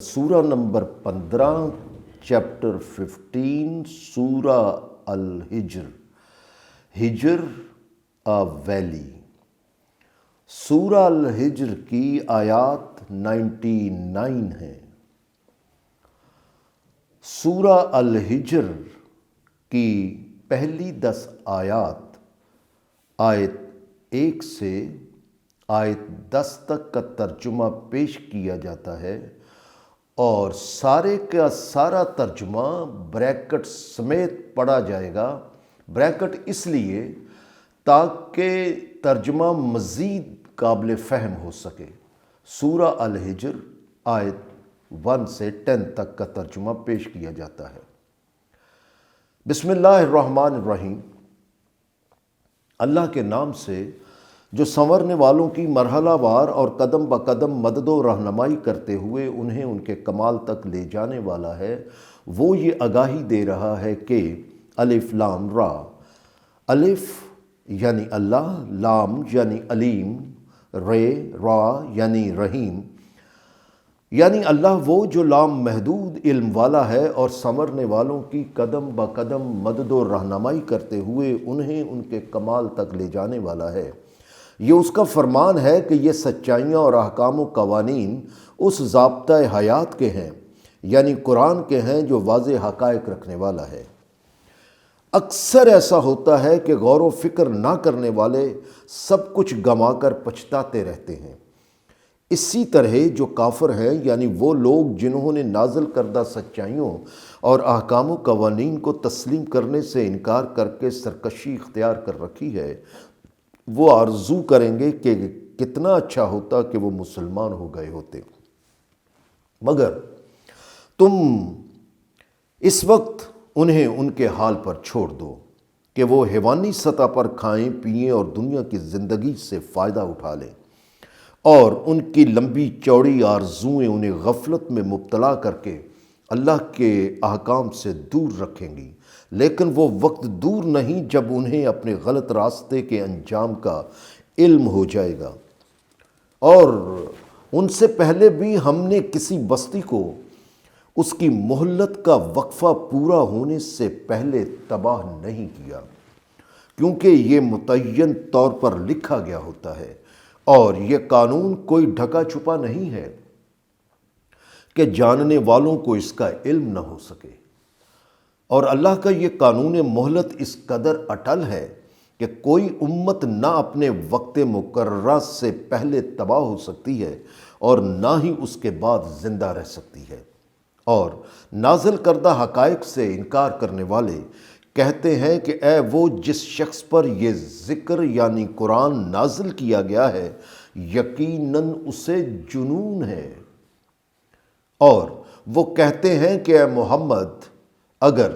سورہ number 15 chapter 15 سورہ الحجر. ہجر ویلی. سورہ الحجر کی آیات 99 ہیں. سورہ الحجر کی پہلی 10 آیات آیت 1 سے آیت 10 تک کا ترجمہ پیش کیا جاتا ہے اور سارے کا سارا ترجمہ بریکٹ سمیت پڑھا جائے گا. بریکٹ اس لیے تاکہ ترجمہ مزید قابل فہم ہو سکے. سورہ الحجر آیت 1 سے 10 تک کا ترجمہ پیش کیا جاتا ہے. بسم اللہ الرحمن الرحیم. اللہ کے نام سے جو سنورنے والوں کی مرحلہ وار اور قدم بقدم مدد و رہنمائی کرتے ہوئے انہیں ان کے کمال تک لے جانے والا ہے. وہ یہ آگاہی دے رہا ہے کہ الف لام را. الف یعنی اللہ، لام یعنی علیم، رے را یعنی رحیم. یعنی اللہ وہ جو لام محدود علم والا ہے اور سنورنے والوں کی قدم بقدم مدد و رہنمائی کرتے ہوئے انہیں ان کے کمال تک لے جانے والا ہے. یہ اس کا فرمان ہے کہ یہ سچائیاں اور احکام و قوانین اس ضابطۂ حیات کے ہیں، یعنی قرآن کے ہیں جو واضح حقائق رکھنے والا ہے. اکثر ایسا ہوتا ہے کہ غور و فکر نہ کرنے والے سب کچھ گنوا کر پچھتاتے رہتے ہیں. اسی طرح جو کافر ہیں، یعنی وہ لوگ جنہوں نے نازل کردہ سچائیوں اور احکام و قوانین کو تسلیم کرنے سے انکار کر کے سرکشی اختیار کر رکھی ہے، وہ آرزو کریں گے کہ کتنا اچھا ہوتا کہ وہ مسلمان ہو گئے ہوتے. مگر تم اس وقت انہیں ان کے حال پر چھوڑ دو کہ وہ حیوانی سطح پر کھائیں پئیں اور دنیا کی زندگی سے فائدہ اٹھا لیں، اور ان کی لمبی چوڑی آرزوئیں انہیں غفلت میں مبتلا کر کے اللہ کے احکام سے دور رکھیں گی. لیکن وہ وقت دور نہیں جب انہیں اپنے غلط راستے کے انجام کا علم ہو جائے گا. اور ان سے پہلے بھی ہم نے کسی بستی کو اس کی مہلت کا وقفہ پورا ہونے سے پہلے تباہ نہیں کیا، کیونکہ یہ متعین طور پر لکھا گیا ہوتا ہے اور یہ قانون کوئی ڈھکا چھپا نہیں ہے کہ جاننے والوں کو اس کا علم نہ ہو سکے. اور اللہ کا یہ قانون مہلت اس قدر اٹل ہے کہ کوئی امت نہ اپنے وقت مقررہ سے پہلے تباہ ہو سکتی ہے اور نہ ہی اس کے بعد زندہ رہ سکتی ہے. اور نازل کردہ حقائق سے انکار کرنے والے کہتے ہیں کہ اے وہ جس شخص پر یہ ذکر یعنی قرآن نازل کیا گیا ہے، یقیناً اسے جنون ہے. اور وہ کہتے ہیں کہ اے محمد، اگر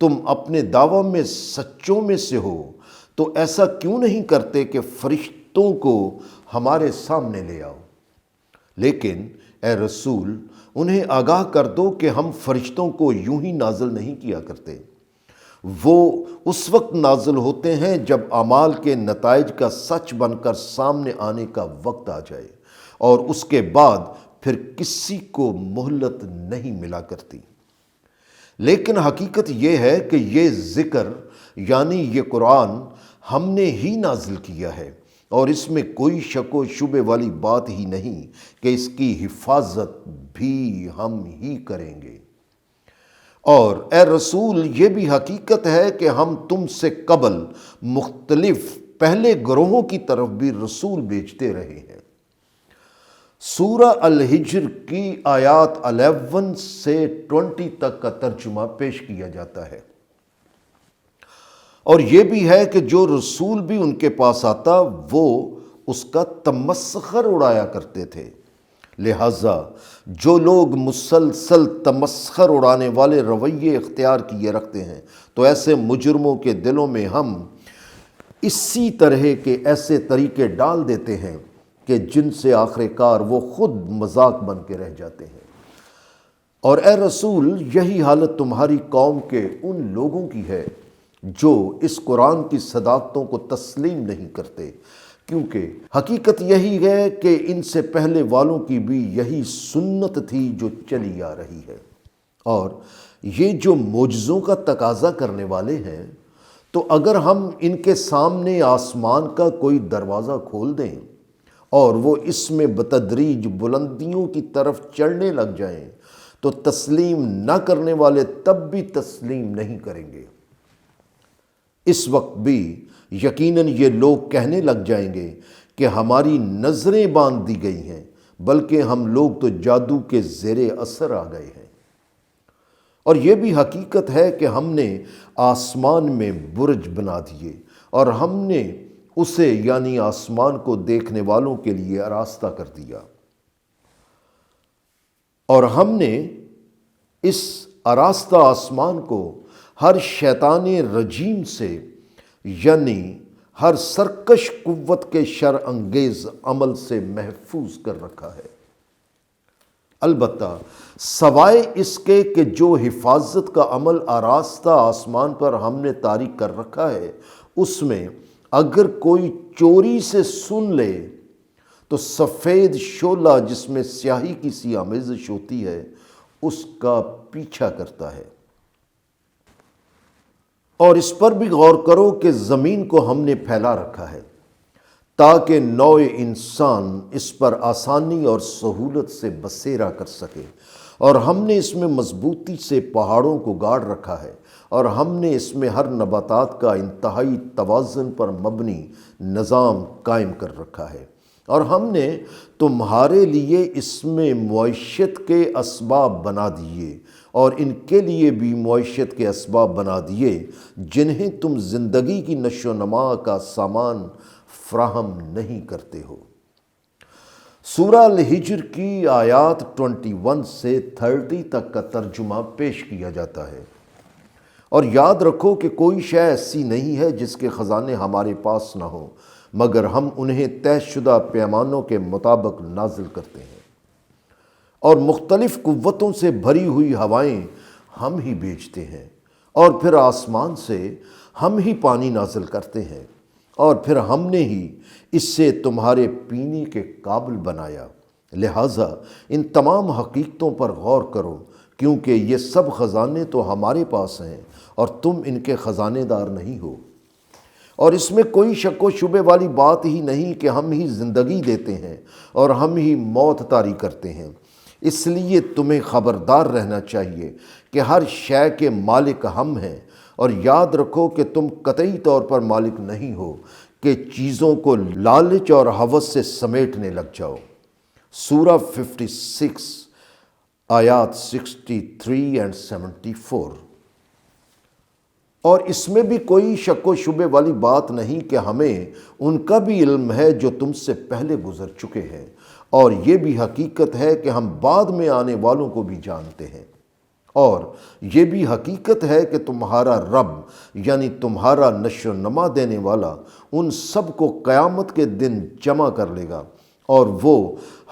تم اپنے دعویٰ میں سچوں میں سے ہو تو ایسا کیوں نہیں کرتے کہ فرشتوں کو ہمارے سامنے لے آؤ. لیکن اے رسول، انہیں آگاہ کر دو کہ ہم فرشتوں کو یوں ہی نازل نہیں کیا کرتے. وہ اس وقت نازل ہوتے ہیں جب اعمال کے نتائج کا سچ بن کر سامنے آنے کا وقت آ جائے، اور اس کے بعد پھر کسی کو مہلت نہیں ملا کرتی. لیکن حقیقت یہ ہے کہ یہ ذکر یعنی یہ قرآن ہم نے ہی نازل کیا ہے، اور اس میں کوئی شک و شبے والی بات ہی نہیں کہ اس کی حفاظت بھی ہم ہی کریں گے. اور اے رسول، یہ بھی حقیقت ہے کہ ہم تم سے قبل مختلف پہلے گروہوں کی طرف بھی رسول بھیجتے رہے ہیں. سورہ الحجر کی آیات 11 سے 20 تک کا ترجمہ پیش کیا جاتا ہے. اور یہ بھی ہے کہ جو رسول بھی ان کے پاس آتا وہ اس کا تمسخر اڑایا کرتے تھے. لہٰذا جو لوگ مسلسل تمسخر اڑانے والے رویے اختیار کیے رکھتے ہیں تو ایسے مجرموں کے دلوں میں ہم اسی طرح کے ایسے طریقے ڈال دیتے ہیں کہ جن سے آخر کار وہ خود مذاق بن کے رہ جاتے ہیں. اور اے رسول، یہی حالت تمہاری قوم کے ان لوگوں کی ہے جو اس قرآن کی صداقتوں کو تسلیم نہیں کرتے، کیونکہ حقیقت یہی ہے کہ ان سے پہلے والوں کی بھی یہی سنت تھی جو چلی آ رہی ہے، اور یہ جو معجزوں کا تقاضا کرنے والے ہیں، تو اگر ہم ان کے سامنے آسمان کا کوئی دروازہ کھول دیں اور وہ اس میں بتدریج بلندیوں کی طرف چڑھنے لگ جائیں تو تسلیم نہ کرنے والے تب بھی تسلیم نہیں کریں گے۔ اس وقت بھی یقیناً یہ لوگ کہنے لگ جائیں گے کہ ہماری نظریں باندھ دی گئی ہیں، بلکہ ہم لوگ تو جادو کے زیر اثر آ گئے ہیں۔ اور یہ بھی حقیقت ہے کہ ہم نے آسمان میں برج بنا دیے اور ہم نے اسے یعنی آسمان کو دیکھنے والوں کے لیے آراستہ کر دیا، اور ہم نے اس آراستہ آسمان کو ہر شیطان رجیم سے یعنی ہر سرکش قوت کے شر انگیز عمل سے محفوظ کر رکھا ہے۔ البتہ سوائے اس کے کہ جو حفاظت کا عمل آراستہ آسمان پر ہم نے طاری کر رکھا ہے، اس میں اگر کوئی چوری سے سن لے تو سفید شعلہ جس میں سیاہی کی سی آمیزش ہوتی ہے اس کا پیچھا کرتا ہے۔ اور اس پر بھی غور کرو کہ زمین کو ہم نے پھیلا رکھا ہے تاکہ نوع انسان اس پر آسانی اور سہولت سے بسیرا کر سکے، اور ہم نے اس میں مضبوطی سے پہاڑوں کو گاڑ رکھا ہے، اور ہم نے اس میں ہر نباتات کا انتہائی توازن پر مبنی نظام قائم کر رکھا ہے، اور ہم نے تمہارے لیے اس میں معیشت کے اسباب بنا دیے، اور ان کے لیے بھی معیشت کے اسباب بنا دیے جنہیں تم زندگی کی نشو و نما کا سامان فراہم نہیں کرتے ہو۔ سورہ الحجر کی آیات 21 سے 30 تک کا ترجمہ پیش کیا جاتا ہے۔ اور یاد رکھو کہ کوئی شے ایسی نہیں ہے جس کے خزانے ہمارے پاس نہ ہوں، مگر ہم انہیں طے شدہ پیمانوں کے مطابق نازل کرتے ہیں، اور مختلف قوتوں سے بھری ہوئی ہوائیں ہم ہی بھیجتے ہیں، اور پھر آسمان سے ہم ہی پانی نازل کرتے ہیں، اور پھر ہم نے ہی اس سے تمہارے پینے کے قابل بنایا۔ لہٰذا ان تمام حقیقتوں پر غور کرو، کیونکہ یہ سب خزانے تو ہمارے پاس ہیں اور تم ان کے خزانے دار نہیں ہو۔ اور اس میں کوئی شک و شبے والی بات ہی نہیں کہ ہم ہی زندگی دیتے ہیں اور ہم ہی موت طاری کرتے ہیں، اس لیے تمہیں خبردار رہنا چاہیے کہ ہر شے کے مالک ہم ہیں، اور یاد رکھو کہ تم قطعی طور پر مالک نہیں ہو کہ چیزوں کو لالچ اور ہوس سے سمیٹنے لگ جاؤ۔ سورہ 56 آیات 63 اور 74۔ اور اس میں بھی کوئی شک و شبے والی بات نہیں کہ ہمیں ان کا بھی علم ہے جو تم سے پہلے گزر چکے ہیں، اور یہ بھی حقیقت ہے کہ ہم بعد میں آنے والوں کو بھی جانتے ہیں، اور یہ بھی حقیقت ہے کہ تمہارا رب یعنی تمہارا نشو و نما دینے والا ان سب کو قیامت کے دن جمع کر لے گا، اور وہ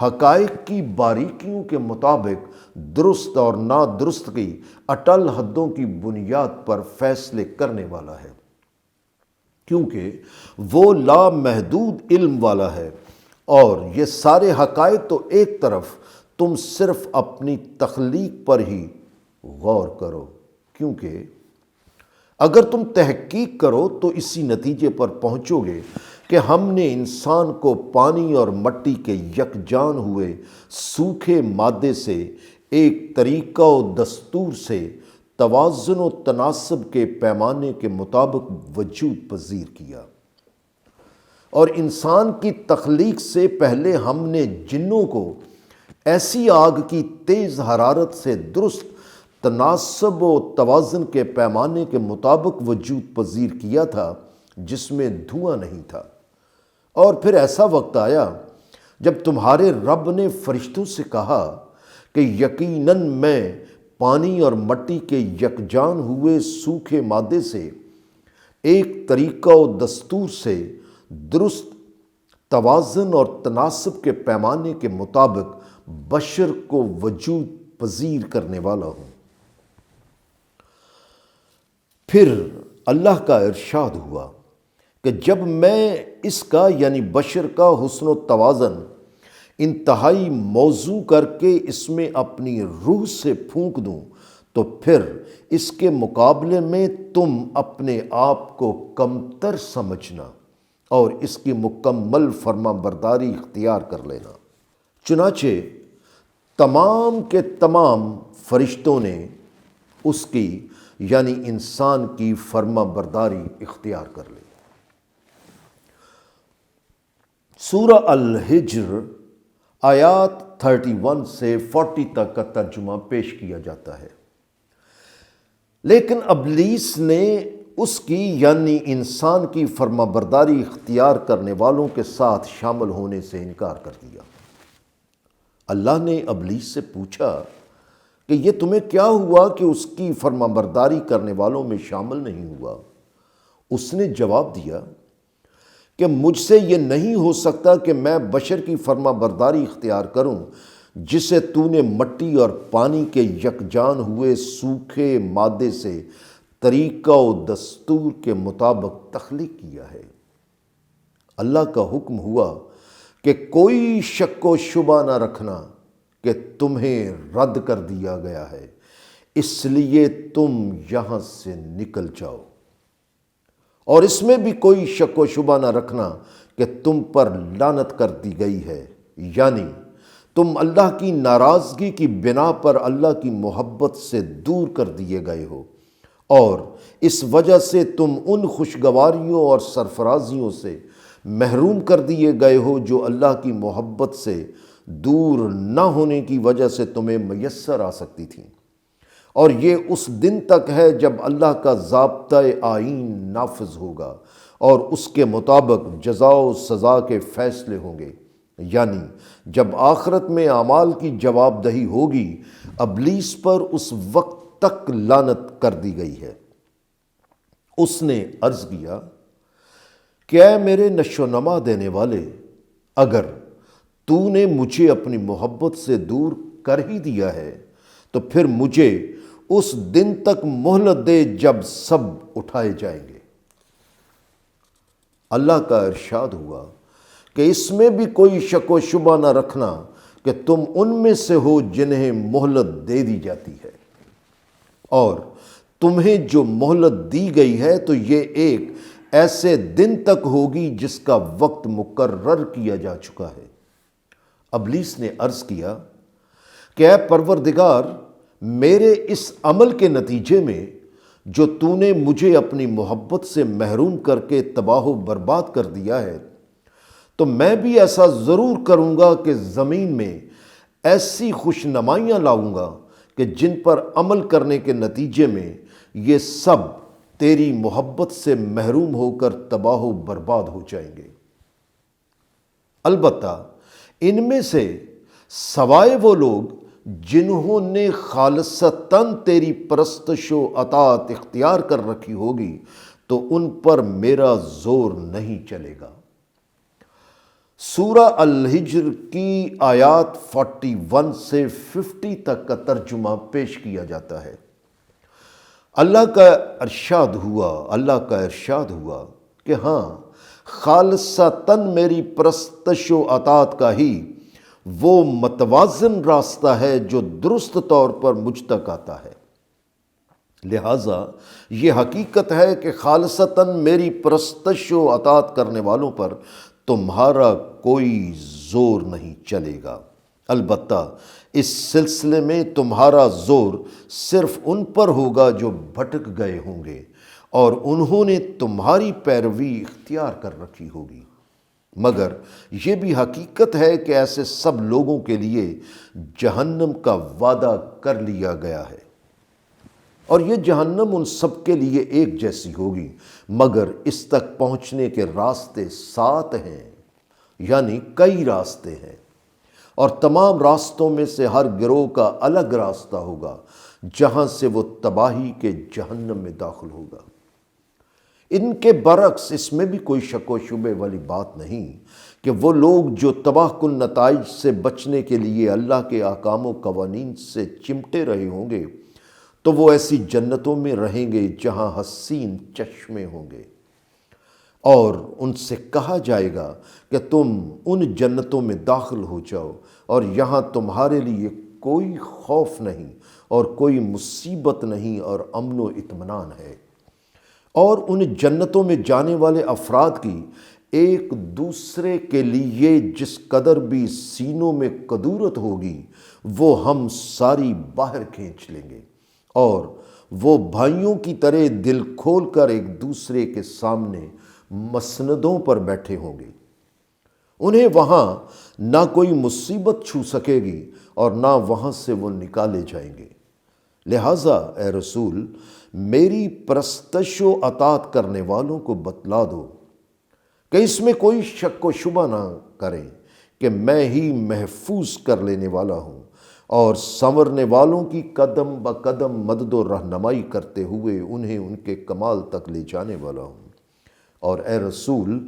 حقائق کی باریکیوں کے مطابق درست اور نادرست کی اٹل حدوں کی بنیاد پر فیصلے کرنے والا ہے، کیونکہ وہ لامحدود علم والا ہے۔ اور یہ سارے حقائق تو ایک طرف، تم صرف اپنی تخلیق پر ہی غور کرو، کیونکہ اگر تم تحقیق کرو تو اسی نتیجے پر پہنچو گے کہ ہم نے انسان کو پانی اور مٹی کے یکجان ہوئے سوکھے مادے سے ایک طریقہ و دستور سے توازن و تناسب کے پیمانے کے مطابق وجود پذیر کیا، اور انسان کی تخلیق سے پہلے ہم نے جنوں کو ایسی آگ کی تیز حرارت سے درست تناسب و توازن کے پیمانے کے مطابق وجود پذیر کیا تھا جس میں دھواں نہیں تھا۔ اور پھر ایسا وقت آیا جب تمہارے رب نے فرشتوں سے کہا کہ یقیناً میں پانی اور مٹی کے یکجان ہوئے سوکھے مادے سے ایک طریقہ و دستور سے درست توازن اور تناسب کے پیمانے کے مطابق بشر کو وجود پذیر کرنے والا ہوں۔ پھر اللہ کا ارشاد ہوا کہ جب میں اس کا یعنی بشر کا حسن و توازن انتہائی موزوں کر کے اس میں اپنی روح سے پھونک دوں تو پھر اس کے مقابلے میں تم اپنے آپ کو کمتر سمجھنا اور اس کی مکمل فرما برداری اختیار کر لینا۔ چنانچہ تمام کے تمام فرشتوں نے اس کی یعنی انسان کی فرما برداری اختیار کر لی۔ سورہ الحجر آیات 31 سے 40 تک کا ترجمہ پیش کیا جاتا ہے، لیکن ابلیس نے اس کی یعنی انسان کی فرما برداری اختیار کرنے والوں کے ساتھ شامل ہونے سے انکار کر دیا۔ اللہ نے ابلیس سے پوچھا کہ یہ تمہیں کیا ہوا کہ اس کی فرما برداری کرنے والوں میں شامل نہیں ہوا؟ اس نے جواب دیا کہ مجھ سے یہ نہیں ہو سکتا کہ میں بشر کی فرما برداری اختیار کروں جسے تو نے مٹی اور پانی کے یکجان ہوئے سوکھے مادے سے طریقہ و دستور کے مطابق تخلیق کیا ہے۔ اللہ کا حکم ہوا کہ کوئی شک و شبہ نہ رکھنا کہ تمہیں رد کر دیا گیا ہے، اس لیے تم یہاں سے نکل جاؤ، اور اس میں بھی کوئی شک و شبہ نہ رکھنا کہ تم پر لعنت کر دی گئی ہے، یعنی تم اللہ کی ناراضگی کی بنا پر اللہ کی محبت سے دور کر دیے گئے ہو، اور اس وجہ سے تم ان خوشگواریوں اور سرفرازیوں سے محروم کر دیے گئے ہو جو اللہ کی محبت سے دور نہ ہونے کی وجہ سے تمہیں میسر آ سکتی تھیں، اور یہ اس دن تک ہے جب اللہ کا ضابطۂ آئین نافذ ہوگا اور اس کے مطابق جزا و سزا کے فیصلے ہوں گے، یعنی جب آخرت میں اعمال کی جواب دہی ہوگی۔ ابلیس پر اس وقت تک لعنت کر دی گئی ہے۔ اس نے عرض کیا کہ اے میرے نشو و نما دینے والے، اگر تو نے مجھے اپنی محبت سے دور کر ہی دیا ہے تو پھر مجھے اس دن تک مہلت دے جب سب اٹھائے جائیں گے۔ اللہ کا ارشاد ہوا کہ اس میں بھی کوئی شک و شبہ نہ رکھنا کہ تم ان میں سے ہو جنہیں مہلت دے دی جاتی ہے، اور تمہیں جو مہلت دی گئی ہے تو یہ ایک ایسے دن تک ہوگی جس کا وقت مقرر کیا جا چکا ہے۔ ابلیس نے عرض کیا کہ اے پروردگار، میرے اس عمل کے نتیجے میں جو تو نے مجھے اپنی محبت سے محروم کر کے تباہ و برباد کر دیا ہے، تو میں بھی ایسا ضرور کروں گا کہ زمین میں ایسی خوشنمائیاں لاؤں گا کہ جن پر عمل کرنے کے نتیجے میں یہ سب تیری محبت سے محروم ہو کر تباہ و برباد ہو جائیں گے۔ البتہ ان میں سے سوائے وہ لوگ جنہوں نے خالصتاً تیری پرستش و اطاعت اختیار کر رکھی ہوگی تو ان پر میرا زور نہیں چلے گا۔ سورہ الحجر کی آیات 41 سے 50 تک کا ترجمہ پیش کیا جاتا ہے۔ اللہ کا ارشاد ہوا کہ ہاں، خالصتاً میری پرستش و اطاعت کا ہی وہ متوازن راستہ ہے جو درست طور پر مجھ تک آتا ہے۔ لہٰذا یہ حقیقت ہے کہ خالصتاً میری پرستش و اطاعت کرنے والوں پر تمہارا کوئی زور نہیں چلے گا، البتہ اس سلسلے میں تمہارا زور صرف ان پر ہوگا جو بھٹک گئے ہوں گے اور انہوں نے تمہاری پیروی اختیار کر رکھی ہوگی۔ مگر یہ بھی حقیقت ہے کہ ایسے سب لوگوں کے لیے جہنم کا وعدہ کر لیا گیا ہے، اور یہ جہنم ان سب کے لیے ایک جیسی ہوگی، مگر اس تک پہنچنے کے راستے 7 ہیں، یعنی کئی راستے ہیں، اور تمام راستوں میں سے ہر گروہ کا الگ راستہ ہوگا جہاں سے وہ تباہی کے جہنم میں داخل ہوگا۔ ان کے برعکس اس میں بھی کوئی شک و شبے والی بات نہیں کہ وہ لوگ جو تباہ کن نتائج سے بچنے کے لیے اللہ کے احکام و قوانین سے چمٹے رہے ہوں گے تو وہ ایسی جنتوں میں رہیں گے جہاں حسین چشمے ہوں گے۔ اور ان سے کہا جائے گا کہ تم ان جنتوں میں داخل ہو جاؤ، اور یہاں تمہارے لیے کوئی خوف نہیں اور کوئی مصیبت نہیں، اور امن و اطمینان ہے۔ اور ان جنتوں میں جانے والے افراد کی ایک دوسرے کے لیے جس قدر بھی سینوں میں کدورت ہوگی وہ ہم ساری باہر کھینچ لیں گے، اور وہ بھائیوں کی طرح دل کھول کر ایک دوسرے کے سامنے مسندوں پر بیٹھے ہوں گے۔ انہیں وہاں نہ کوئی مصیبت چھو سکے گی اور نہ وہاں سے وہ نکالے جائیں گے۔ لہٰذا اے رسول، میری پرستش و اطاعت کرنے والوں کو بتلا دو کہ اس میں کوئی شک و شبہ نہ کریں کہ میں ہی محفوظ کر لینے والا ہوں، اور سنورنے والوں کی قدم بقدم مدد و رہنمائی کرتے ہوئے انہیں ان کے کمال تک لے جانے والا ہوں۔ اور اے رسول،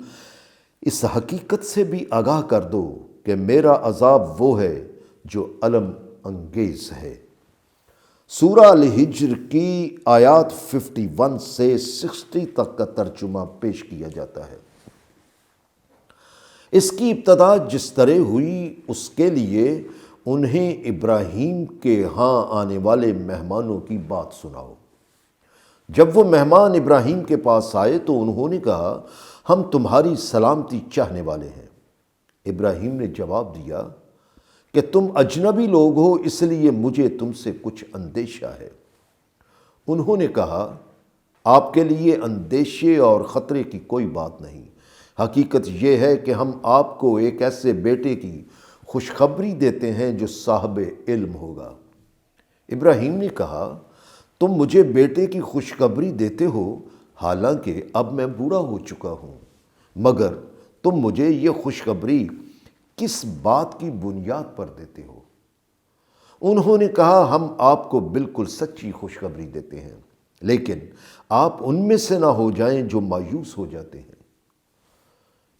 اس حقیقت سے بھی آگاہ کر دو کہ میرا عذاب وہ ہے جو الم انگیز ہے۔ سورہ الحجر کی آیات 51 سے 60 تک کا ترجمہ پیش کیا جاتا ہے۔ اس کی ابتدا جس طرح ہوئی اس کے لیے انہیں ابراہیم کے ہاں آنے والے مہمانوں کی بات سناؤ۔ جب وہ مہمان ابراہیم کے پاس آئے تو انہوں نے کہا، ہم تمہاری سلامتی چاہنے والے ہیں۔ ابراہیم نے جواب دیا کہ تم اجنبی لوگ ہو، اس لیے مجھے تم سے کچھ اندیشہ ہے۔ انہوں نے کہا، آپ کے لیے اندیشے اور خطرے کی کوئی بات نہیں۔ حقیقت یہ ہے کہ ہم آپ کو ایک ایسے بیٹے کی خوشخبری دیتے ہیں جو صاحب علم ہوگا۔ ابراہیم نے کہا، تم مجھے بیٹے کی خوشخبری دیتے ہو، حالانکہ اب میں بوڑھا ہو چکا ہوں، مگر تم مجھے یہ خوشخبری کس بات کی بنیاد پر دیتے ہو؟ انہوں نے کہا، ہم آپ کو بالکل سچی خوشخبری دیتے ہیں، لیکن آپ ان میں سے نہ ہو جائیں جو مایوس ہو جاتے ہیں۔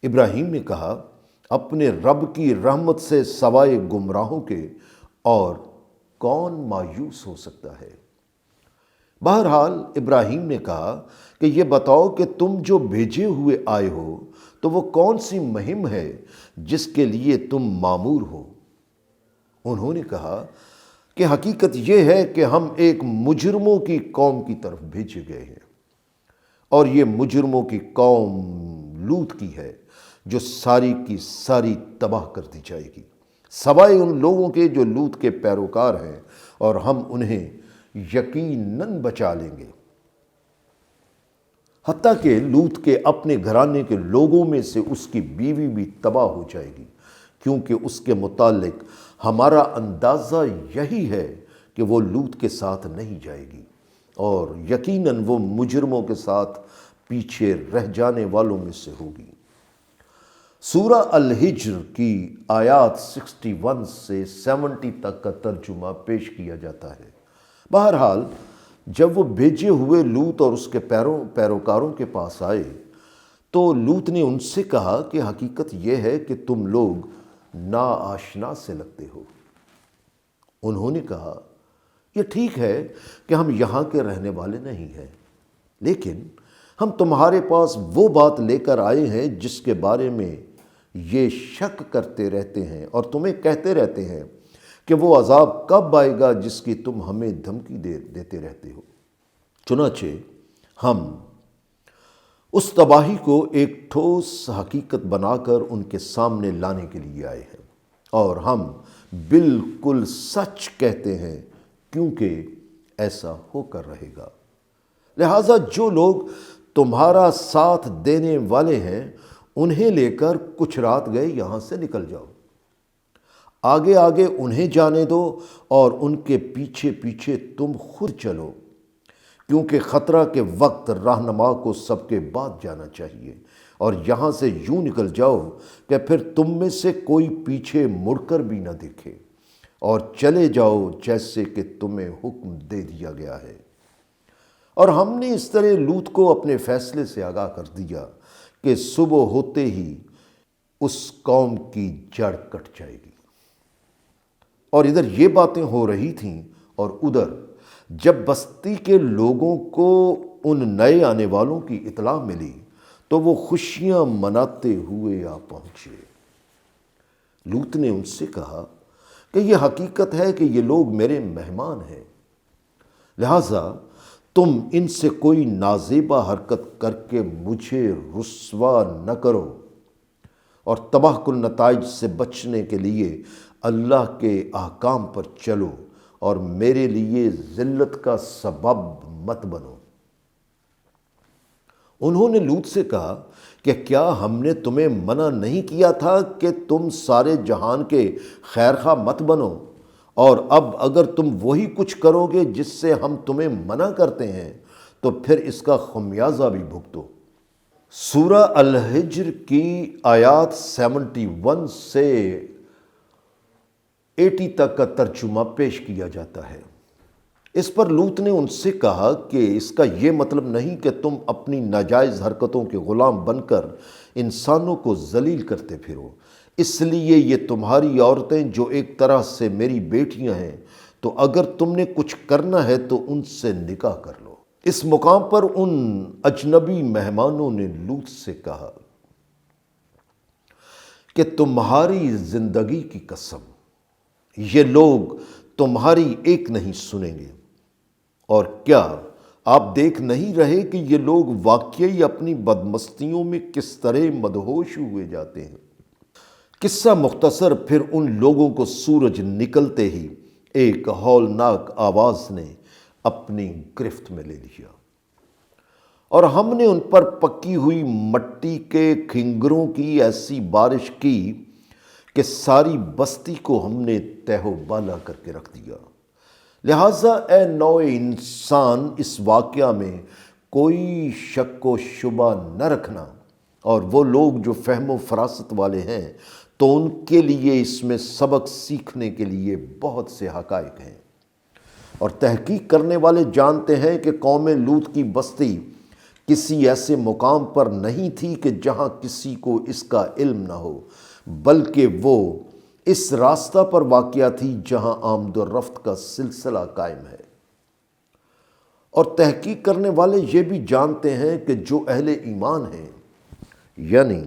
ابراہیم نے کہا، اپنے رب کی رحمت سے سوائے گمراہوں کے اور کون مایوس ہو سکتا ہے؟ بہرحال ابراہیم نے کہا کہ یہ بتاؤ کہ تم جو بھیجے ہوئے آئے ہو تو وہ کون سی مہم ہے جس کے لیے تم مامور ہو؟ انہوں نے کہا کہ حقیقت یہ ہے کہ ہم ایک مجرموں کی قوم کی طرف بھیجے گئے ہیں، اور یہ مجرموں کی قوم لوط کی ہے جو ساری کی ساری تباہ کر دی جائے گی، سوائے ان لوگوں کے جو لوط کے پیروکار ہیں، اور ہم انہیں یقیناً بچا لیں گے۔ حتیٰ کہ لوط کے اپنے گھرانے کے لوگوں میں سے اس کی بیوی بھی تباہ ہو جائے گی، کیونکہ اس کے متعلق ہمارا اندازہ یہی ہے کہ وہ لوط کے ساتھ نہیں جائے گی، اور یقیناً وہ مجرموں کے ساتھ پیچھے رہ جانے والوں میں سے ہوگی۔ سورہ الحجر کی آیات 61 سے 70 تک کا ترجمہ پیش کیا جاتا ہے۔ بہرحال جب وہ بھیجے ہوئے لوط اور اس کے پیروکاروں کے پاس آئے تو لوط نے ان سے کہا کہ حقیقت یہ ہے کہ تم لوگ ناآشنا سے لگتے ہو۔ انہوں نے کہا، یہ ٹھیک ہے کہ ہم یہاں کے رہنے والے نہیں ہیں، لیکن ہم تمہارے پاس وہ بات لے کر آئے ہیں جس کے بارے میں یہ شک کرتے رہتے ہیں اور تمہیں کہتے رہتے ہیں کہ وہ عذاب کب آئے گا جس کی تم ہمیں دھمکی دیتے رہتے ہو۔ چنانچہ ہم اس تباہی کو ایک ٹھوس حقیقت بنا کر ان کے سامنے لانے کے لیے آئے ہیں، اور ہم بالکل سچ کہتے ہیں کیونکہ ایسا ہو کر رہے گا۔ لہٰذا جو لوگ تمہارا ساتھ دینے والے ہیں انہیں لے کر کچھ رات گئے یہاں سے نکل جاؤ، آگے آگے انہیں جانے دو اور ان کے پیچھے پیچھے تم خود چلو، کیونکہ خطرہ کے وقت رہنما کو سب کے بعد جانا چاہیے، اور یہاں سے یوں نکل جاؤ کہ پھر تم میں سے کوئی پیچھے مڑ کر بھی نہ دیکھے، اور چلے جاؤ جیسے کہ تمہیں حکم دے دیا گیا ہے۔ اور ہم نے اس طرح لوط کو اپنے فیصلے سے آگاہ کر دیا کہ صبح ہوتے ہی اس قوم کی جڑ کٹ جائے گی۔ اور ادھر یہ باتیں ہو رہی تھیں، اور ادھر جب بستی کے لوگوں کو ان نئے آنے والوں کی اطلاع ملی تو وہ خوشیاں مناتے ہوئے آ پہنچے۔ لوط نے ان سے کہا کہ یہ حقیقت ہے کہ یہ لوگ میرے مہمان ہیں، لہٰذا تم ان سے کوئی نازیبا حرکت کر کے مجھے رسوا نہ کرو، اور تباہ کن نتائج سے بچنے کے لیے اللہ کے احکام پر چلو اور میرے لیے ذلت کا سبب مت بنو۔ انہوں نے لوط سے کہا کہ کیا ہم نے تمہیں منع نہیں کیا تھا کہ تم سارے جہان کے خیرخواہ مت بنو؟ اور اب اگر تم وہی کچھ کرو گے جس سے ہم تمہیں منع کرتے ہیں تو پھر اس کا خمیازہ بھی بھگتو۔ سورہ الحجر کی آیات 71 سے 80 تک کا ترجمہ پیش کیا جاتا ہے۔ اس پر لوط نے ان سے کہا کہ اس کا یہ مطلب نہیں کہ تم اپنی ناجائز حرکتوں کے غلام بن کر انسانوں کو ذلیل کرتے پھرو، اس لیے یہ تمہاری عورتیں جو ایک طرح سے میری بیٹیاں ہیں، تو اگر تم نے کچھ کرنا ہے تو ان سے نکاح کر لو۔ اس مقام پر ان اجنبی مہمانوں نے لوط سے کہا کہ تمہاری زندگی کی قسم، یہ لوگ تمہاری ایک نہیں سنیں گے، اور کیا آپ دیکھ نہیں رہے کہ یہ لوگ واقعی اپنی بدمستیوں میں کس طرح مدہوش ہوئے جاتے ہیں؟ قصہ مختصر، پھر ان لوگوں کو سورج نکلتے ہی ایک ہولناک آواز نے اپنی گرفت میں لے لیا، اور ہم نے ان پر پکی ہوئی مٹی کے کھنگروں کی ایسی بارش کی کہ ساری بستی کو ہم نے تہ و بالا کر کے رکھ دیا۔ لہٰذا اے نوع انسان، اس واقعہ میں کوئی شک و شبہ نہ رکھنا، اور وہ لوگ جو فہم و فراست والے ہیں تو ان کے لیے اس میں سبق سیکھنے کے لیے بہت سے حقائق ہیں۔ اور تحقیق کرنے والے جانتے ہیں کہ قوم لوط کی بستی کسی ایسے مقام پر نہیں تھی کہ جہاں کسی کو اس کا علم نہ ہو، بلکہ وہ اس راستہ پر واقع تھی جہاں آمد و رفت کا سلسلہ قائم ہے۔ اور تحقیق کرنے والے یہ بھی جانتے ہیں کہ جو اہل ایمان ہیں، یعنی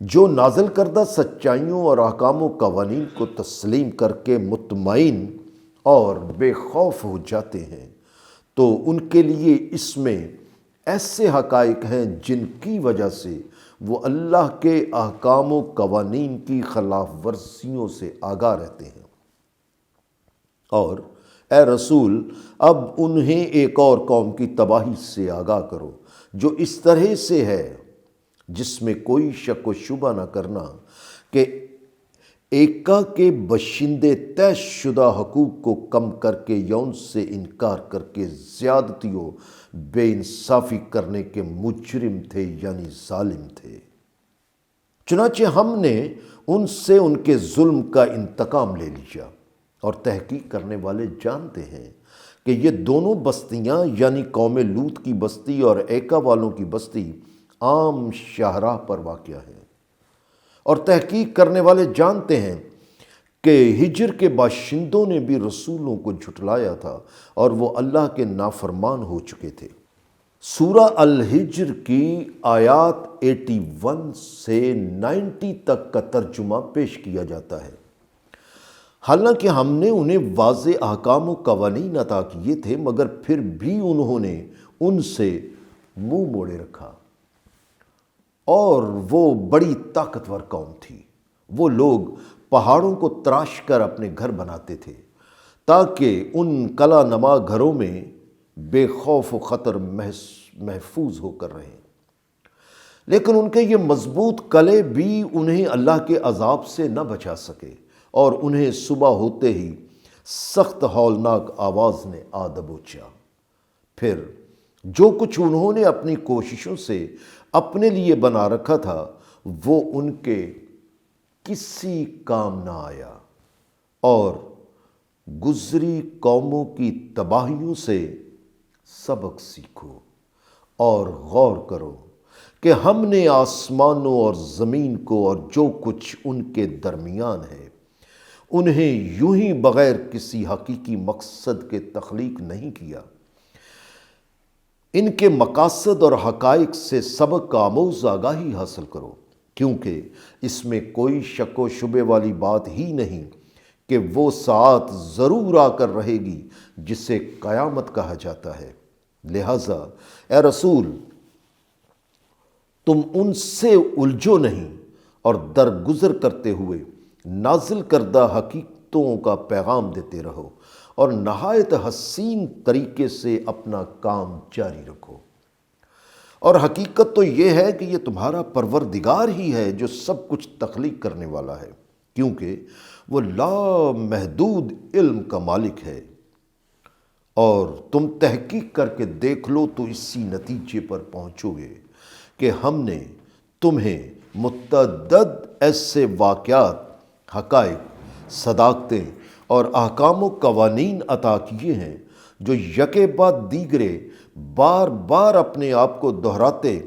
جو نازل کردہ سچائیوں اور احکام و قوانین کو تسلیم کر کے مطمئن اور بے خوف ہو جاتے ہیں، تو ان کے لیے اس میں ایسے حقائق ہیں جن کی وجہ سے وہ اللہ کے احکام و قوانین کی خلاف ورزیوں سے آگاہ رہتے ہیں۔ اور اے رسول، اب انہیں ایک اور قوم کی تباہی سے آگاہ کرو جو اس طرح سے ہے، جس میں کوئی شک و شبہ نہ کرنا کہ ایکا کے باشندے طے شدہ حقوق کو کم کر کے یا ان سے انکار کر کے زیادتی و بے انصافی کرنے کے مجرم تھے، یعنی ظالم تھے۔ چنانچہ ہم نے ان سے ان کے ظلم کا انتقام لے لیا، اور تحقیق کرنے والے جانتے ہیں کہ یہ دونوں بستیاں، یعنی قوم لوط کی بستی اور ایکا والوں کی بستی، عام شاہراہ پر واقع ہے۔ اور تحقیق کرنے والے جانتے ہیں کہ ہجر کے باشندوں نے بھی رسولوں کو جھٹلایا تھا اور وہ اللہ کے نافرمان ہو چکے تھے۔ سورہ الحجر کی آیات 81 سے 90 تک کا ترجمہ پیش کیا جاتا ہے۔ حالانکہ ہم نے انہیں واضح احکام و قوانین عطا کیے تھے، مگر پھر بھی انہوں نے ان سے منہ موڑے رکھا، اور وہ بڑی طاقتور قوم تھی۔ وہ لوگ پہاڑوں کو تراش کر اپنے گھر بناتے تھے تاکہ ان کلا نما گھروں میں بے خوف و خطر محفوظ ہو کر رہیں، لیکن ان کے یہ مضبوط قلعے بھی انہیں اللہ کے عذاب سے نہ بچا سکے، اور انہیں صبح ہوتے ہی سخت ہولناک آواز نے آ دبوچا۔ پھر جو کچھ انہوں نے اپنی کوششوں سے اپنے لیے بنا رکھا تھا وہ ان کے کسی کام نہ آیا، اور گزری قوموں کی تباہیوں سے سبق سیکھو اور غور کرو کہ ہم نے آسمانوں اور زمین کو اور جو کچھ ان کے درمیان ہے انہیں یوں ہی بغیر کسی حقیقی مقصد کے تخلیق نہیں کیا، ان کے مقاصد اور حقائق سے سبق آموز آگاہی حاصل کرو، کیونکہ اس میں کوئی شک و شبے والی بات ہی نہیں کہ وہ ساعت ضرور آ کر رہے گی جسے قیامت کہا جاتا ہے۔ لہٰذا اے رسول، تم ان سے الجھو نہیں اور درگزر کرتے ہوئے نازل کردہ حقیقتوں کا پیغام دیتے رہو اور نہایت حسین طریقے سے اپنا کام جاری رکھو۔ اور حقیقت تو یہ ہے کہ یہ تمہارا پروردگار ہی ہے جو سب کچھ تخلیق کرنے والا ہے، کیونکہ وہ لامحدود علم کا مالک ہے۔ اور تم تحقیق کر کے دیکھ لو تو اسی نتیجے پر پہنچو گے کہ ہم نے تمہیں متعدد ایسے واقعات، حقائق، صداقتیں اور احکام و قوانین عطا کیے ہیں جو یکے بعد دیگرے بار بار اپنے آپ کو دہراتے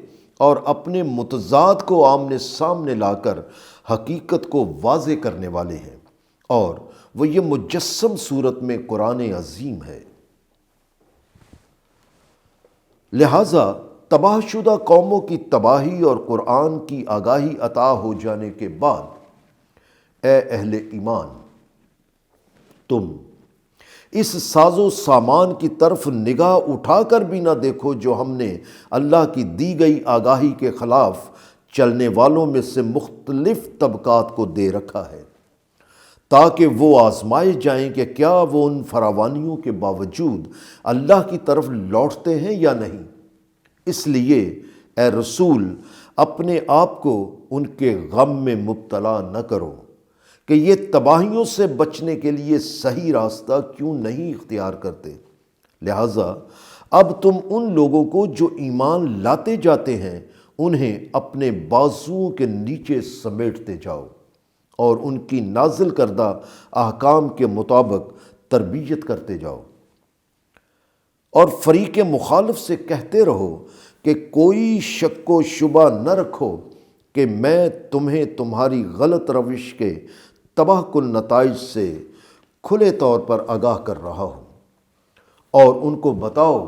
اور اپنے متضاد کو آمنے سامنے لا کر حقیقت کو واضح کرنے والے ہیں، اور وہ یہ مجسم صورت میں قرآن عظیم ہے۔ لہٰذا تباہ شدہ قوموں کی تباہی اور قرآن کی آگاہی عطا ہو جانے کے بعد اے اہل ایمان، تم اس ساز و سامان کی طرف نگاہ اٹھا کر بھی نہ دیکھو جو ہم نے اللہ کی دی گئی آگاہی کے خلاف چلنے والوں میں سے مختلف طبقات کو دے رکھا ہے، تاکہ وہ آزمائے جائیں کہ کیا وہ ان فراوانیوں کے باوجود اللہ کی طرف لوٹتے ہیں یا نہیں۔ اس لیے اے رسول، اپنے آپ کو ان کے غم میں مبتلا نہ کرو کہ یہ تباہیوں سے بچنے کے لیے صحیح راستہ کیوں نہیں اختیار کرتے۔ لہٰذا اب تم ان لوگوں کو جو ایمان لاتے جاتے ہیں انہیں اپنے بازوؤں کے نیچے سمیٹتے جاؤ اور ان کی نازل کردہ احکام کے مطابق تربیت کرتے جاؤ، اور فریق مخالف سے کہتے رہو کہ کوئی شک و شبہ نہ رکھو کہ میں تمہیں تمہاری غلط روش کے تباہ کن نتائج سے کھلے طور پر آگاہ کر رہا ہوں، اور ان کو بتاؤ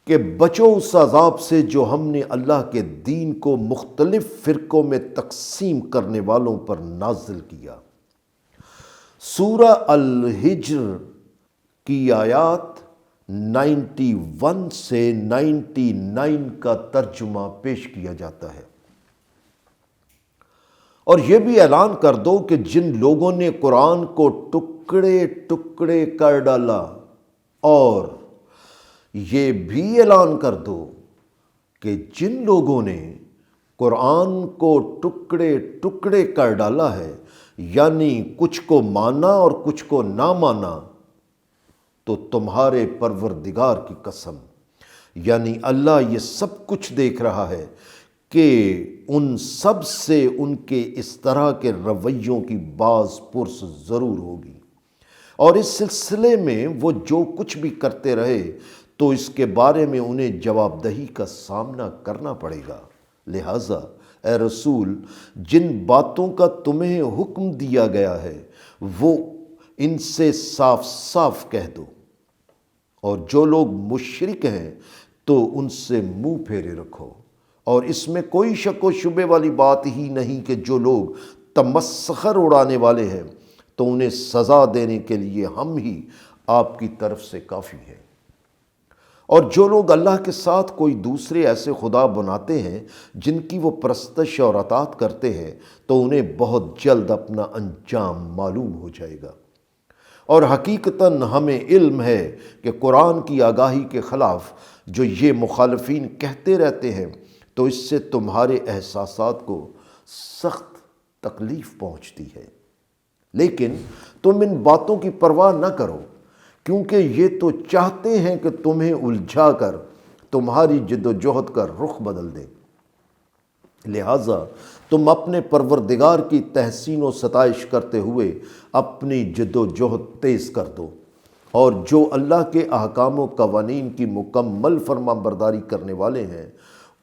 کہ بچو اس عذاب سے جو ہم نے اللہ کے دین کو مختلف فرقوں میں تقسیم کرنے والوں پر نازل کیا۔ سورہ الحجر کی آیات 91 سے 99 کا ترجمہ پیش کیا جاتا ہے۔ اور یہ بھی اعلان کر دو کہ جن لوگوں نے قرآن کو ٹکڑے ٹکڑے کر ڈالا، اور یہ بھی اعلان کر دو کہ جن لوگوں نے قرآن کو ٹکڑے ٹکڑے کر ڈالا ہے، یعنی کچھ کو مانا اور کچھ کو نہ مانا، تو تمہارے پروردگار کی قسم، یعنی اللہ یہ سب کچھ دیکھ رہا ہے کہ ان سب سے ان کے اس طرح کے رویوں کی باز پرس ضرور ہوگی، اور اس سلسلے میں وہ جو کچھ بھی کرتے رہے تو اس کے بارے میں انہیں جواب دہی کا سامنا کرنا پڑے گا۔ لہٰذا اے رسول، جن باتوں کا تمہیں حکم دیا گیا ہے وہ ان سے صاف صاف کہہ دو، اور جو لوگ مشرک ہیں تو ان سے منہ پھیرے رکھو، اور اس میں کوئی شک و شبے والی بات ہی نہیں کہ جو لوگ تمسخر اڑانے والے ہیں تو انہیں سزا دینے کے لیے ہم ہی آپ کی طرف سے کافی ہیں۔ اور جو لوگ اللہ کے ساتھ کوئی دوسرے ایسے خدا بناتے ہیں جن کی وہ پرستش اور اطاعت کرتے ہیں تو انہیں بہت جلد اپنا انجام معلوم ہو جائے گا۔ اور حقیقتاً ہمیں علم ہے کہ قرآن کی آگاہی کے خلاف جو یہ مخالفین کہتے رہتے ہیں تو اس سے تمہارے احساسات کو سخت تکلیف پہنچتی ہے، لیکن تم ان باتوں کی پرواہ نہ کرو، کیونکہ یہ تو چاہتے ہیں کہ تمہیں الجھا کر تمہاری جد و جہد کا رخ بدل دیں۔ لہٰذا تم اپنے پروردگار کی تحسین و ستائش کرتے ہوئے اپنی جد و جہد تیز کر دو، اور جو اللہ کے احکام و قوانین کی مکمل فرما برداری کرنے والے ہیں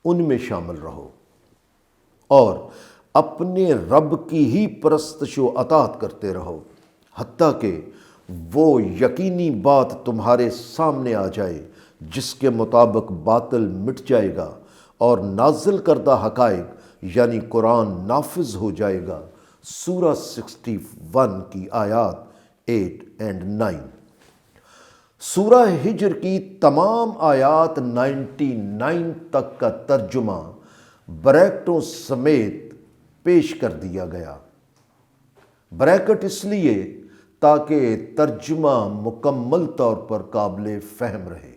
ان میں شامل رہو، اور اپنے رب کی ہی پرستش و اطاعت کرتے رہو، حتیٰ کہ وہ یقینی بات تمہارے سامنے آ جائے جس کے مطابق باطل مٹ جائے گا اور نازل کردہ حقائق یعنی قرآن نافذ ہو جائے گا۔ سورہ 61 کی آیات 8 اور 9۔ سورہ ہجر کی تمام آیات 99 تک کا ترجمہ بریکٹوں سمیت پیش کر دیا گیا۔ بریکٹ اس لیے تاکہ ترجمہ مکمل طور پر قابل فہم رہے۔